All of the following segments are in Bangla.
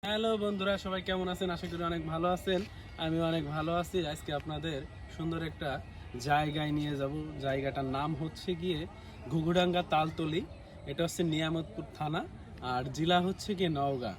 হ্যালো বন্ধুরা, সবাই কেমন আছেন? আশা করি অনেক ভালো আছেন। আমি অনেক ভালো আছি। আজকে আপনাদের সুন্দর একটা জায়গায় নিয়ে যাব। জায়গাটার নাম হচ্ছে গিয়ে ঘুঘুডাঙ্গা তালতলি। এটা হচ্ছে নিয়ামতপুর থানা, আর জেলা হচ্ছে গিয়ে নওগাঁ।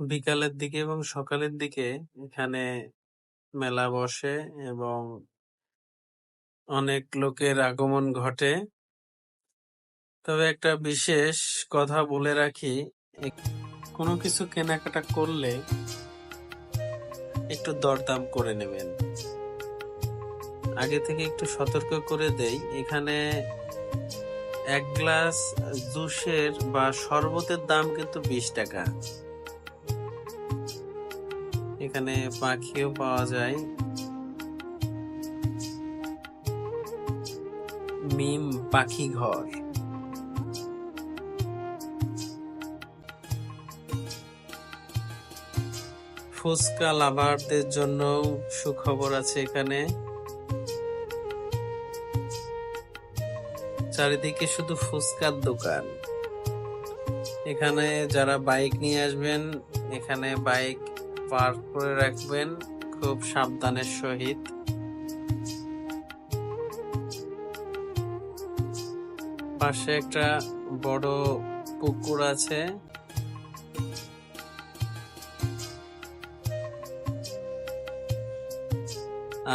বিকালের দিকে এবং সকালের দিকে এখানে মেলা বসে এবং অনেক লোকের আগমন ঘটে। তবে একটা বিশেষ কথা বলে রাখি, কোনো কিছু কেনাকাটা করলে একটু দরদাম করে নেবেন। আগে থেকে একটু সতর্ক করে দেই, এখানে এক গ্লাস জুসের বা শরবতের দাম কিন্তু 20 টাকা। এখানে পাখিও পাওয়া যায়, মিম পাখি ঘর। ফুচকা লাভারদের জন্য সুখবর আছে, এখানে চারিদিকে শুধু ফুচকার দোকান। এখানে যারা বাইক নিয়ে আসবেন, এখানে বাইক পার্ক করে রাখবেন খুব সাবধানের সহিত। পাশে একটা বড় পুকুর আছে।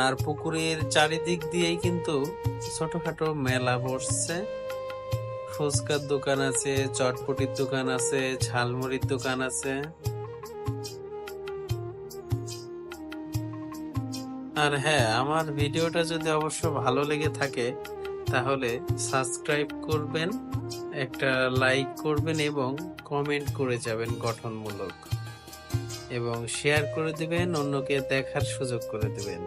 আর পুকুরের চারিদিক দিয়েই কিন্তু ছোটখাটো মেলা বসছে। ফুচকার দোকান আছে, চটপটির দোকান আছে, ঝালমুড়ির দোকান আছে। আর হ্যাঁ, আমার ভিডিওটা যদি অবশ্য ভালো লেগে থাকে তাহলে সাবস্ক্রাইব করবেন, একটা লাইক করবেন এবং কমেন্ট করে যাবেন গঠনমূলক, এবং শেয়ার করে দিবেন, অন্যকে দেখার সুযোগ করে দিবেন।